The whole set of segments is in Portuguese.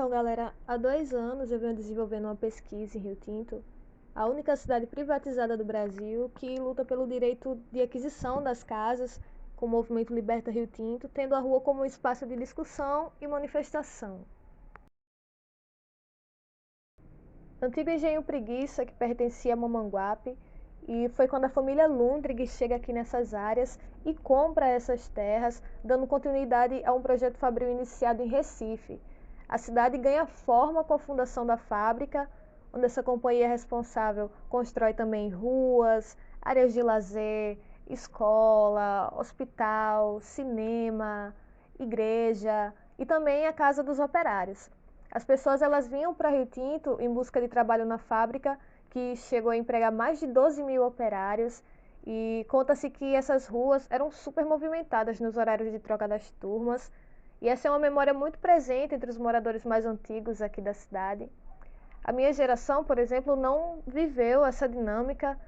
Então, galera, há 2 anos eu venho desenvolvendo uma pesquisa em Rio Tinto, a única cidade privatizada do Brasil que luta pelo direito de aquisição das casas, com o movimento Liberta Rio Tinto, tendo a rua como um espaço de discussão e manifestação. Antigo engenho Preguiça, que pertencia a Mamanguape, e foi quando a família Lundrig chega aqui nessas áreas e compra essas terras, dando continuidade a um projeto fabril iniciado em Recife. A cidade ganha forma com a fundação da fábrica, onde essa companhia responsável constrói também ruas, áreas de lazer, escola, hospital, cinema, igreja e também a Casa dos Operários. As pessoas elas vinham para Rio Tinto em busca de trabalho na fábrica, que chegou a empregar mais de 12 mil operários, e conta-se que essas ruas eram super movimentadas nos horários de troca das turmas, e essa é uma memória muito presente entre os moradores mais antigos aqui da cidade. A minha geração, por exemplo, não viveu essa dinâmica.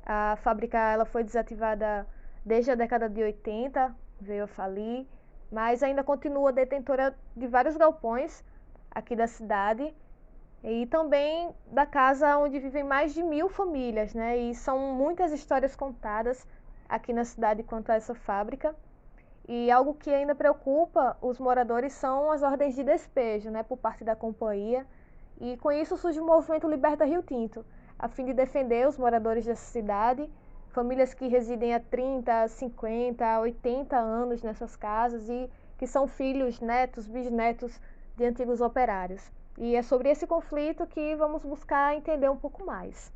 A fábrica ela foi desativada desde a década de 80, veio a falir, mas ainda continua detentora de vários galpões aqui da cidade e também da casa onde vivem mais de 1.000 famílias, né? E são muitas histórias contadas aqui na cidade quanto a essa fábrica. E algo que ainda preocupa os moradores são as ordens de despejo, né, por parte da companhia. E com isso surge o movimento Liberta Rio Tinto, a fim de defender os moradores dessa cidade, famílias que residem há 30, 50, 80 anos nessas casas e que são filhos, netos, bisnetos de antigos operários. E é sobre esse conflito que vamos buscar entender um pouco mais.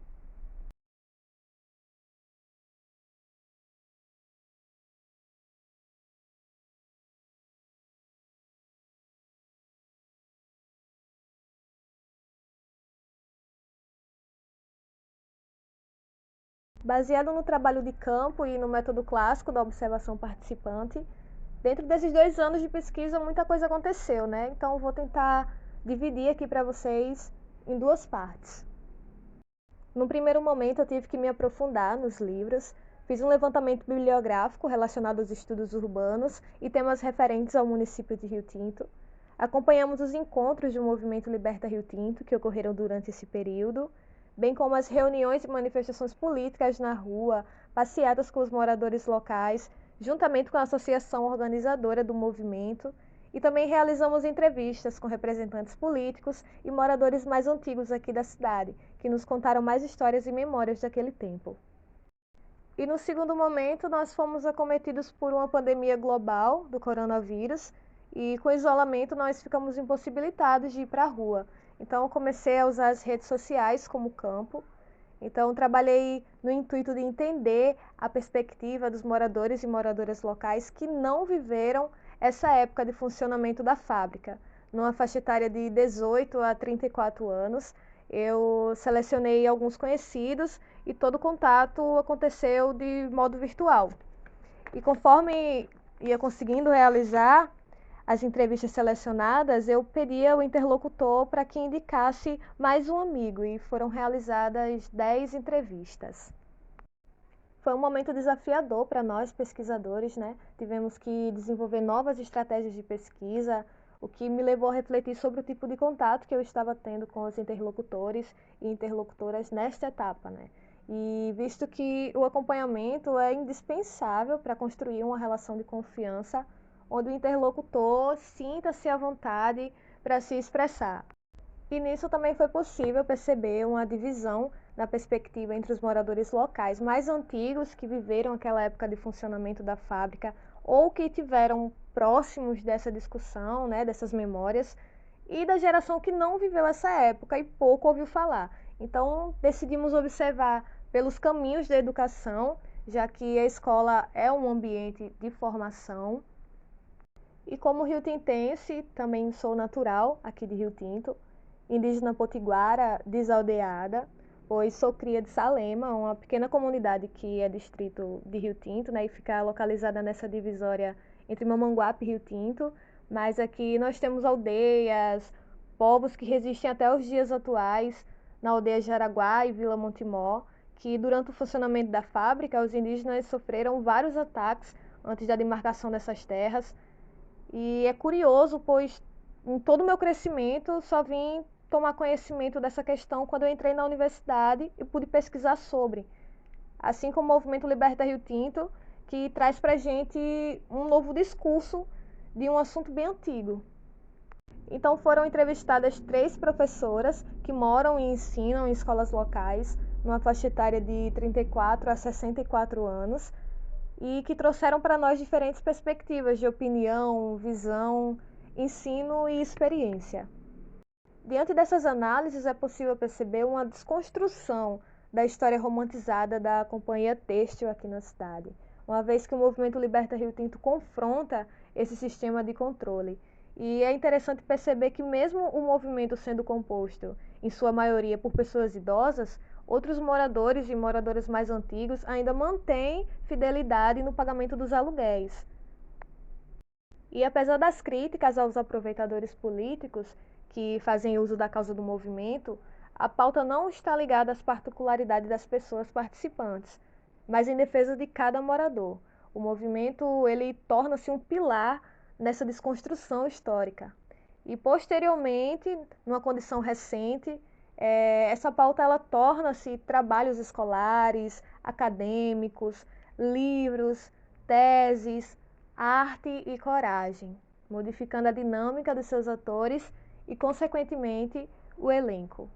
Baseado no trabalho de campo e no método clássico da observação participante, dentro desses 2 anos de pesquisa muita coisa aconteceu, né? Então vou tentar dividir aqui para vocês em duas partes. No primeiro momento eu tive que me aprofundar nos livros, fiz um levantamento bibliográfico relacionado aos estudos urbanos e temas referentes ao município de Rio Tinto. Acompanhamos os encontros do movimento Liberta Rio Tinto, que ocorreram durante esse período, bem como as reuniões e manifestações políticas na rua, passeatas com os moradores locais, juntamente com a associação organizadora do movimento, e também realizamos entrevistas com representantes políticos e moradores mais antigos aqui da cidade, que nos contaram mais histórias e memórias daquele tempo. E no segundo momento, nós fomos acometidos por uma pandemia global do coronavírus e com isolamento nós ficamos impossibilitados de ir para a rua. Então eu comecei a usar as redes sociais como campo. Então trabalhei no intuito de entender a perspectiva dos moradores e moradoras locais que não viveram essa época de funcionamento da fábrica. Numa faixa etária de 18 a 34 anos, eu selecionei alguns conhecidos e todo o contato aconteceu de modo virtual. E conforme ia conseguindo realizar as entrevistas selecionadas, eu pedi ao interlocutor para que indicasse mais um amigo e foram realizadas 10 entrevistas. Foi um momento desafiador para nós pesquisadores, né? Tivemos que desenvolver novas estratégias de pesquisa, o que me levou a refletir sobre o tipo de contato que eu estava tendo com os interlocutores e interlocutoras nesta etapa, né? E visto que o acompanhamento é indispensável para construir uma relação de confiança, onde o interlocutor sinta-se à vontade para se expressar. E nisso também foi possível perceber uma divisão na perspectiva entre os moradores locais mais antigos que viveram aquela época de funcionamento da fábrica ou que tiveram próximos dessa discussão, né, dessas memórias, e da geração que não viveu essa época e pouco ouviu falar. Então decidimos observar pelos caminhos da educação, já que a escola é um ambiente de formação. E como rio-tintense, também sou natural aqui de Rio Tinto, indígena potiguara, desaldeada, pois sou cria de Salema, uma pequena comunidade que é distrito de Rio Tinto, né, e fica localizada nessa divisória entre Mamanguape e Rio Tinto, mas aqui nós temos aldeias, povos que resistem até os dias atuais, na aldeia Jaraguá e Vila Montemor, que durante o funcionamento da fábrica, os indígenas sofreram vários ataques antes da demarcação dessas terras, e é curioso, pois em todo o meu crescimento, só vim tomar conhecimento dessa questão quando eu entrei na universidade e pude pesquisar sobre. Assim como o Movimento Liberta Rio Tinto, que traz pra gente um novo discurso de um assunto bem antigo. Então foram entrevistadas 3 professoras que moram e ensinam em escolas locais, numa faixa etária de 34 a 64 anos, e que trouxeram para nós diferentes perspectivas de opinião, visão, ensino e experiência. Diante dessas análises, é possível perceber uma desconstrução da história romantizada da companhia têxtil aqui na cidade, uma vez que o movimento Liberta Rio Tinto confronta esse sistema de controle. E é interessante perceber que mesmo o movimento sendo composto, em sua maioria, por pessoas idosas, outros moradores e moradoras mais antigos ainda mantêm fidelidade no pagamento dos aluguéis. E apesar das críticas aos aproveitadores políticos que fazem uso da causa do movimento, a pauta não está ligada às particularidades das pessoas participantes, mas em defesa de cada morador. O movimento ele torna-se um pilar nessa desconstrução histórica. E posteriormente, numa condição recente, essa pauta ela torna-se trabalhos escolares, acadêmicos, livros, teses, arte e coragem, modificando a dinâmica dos seus atores e, consequentemente, o elenco.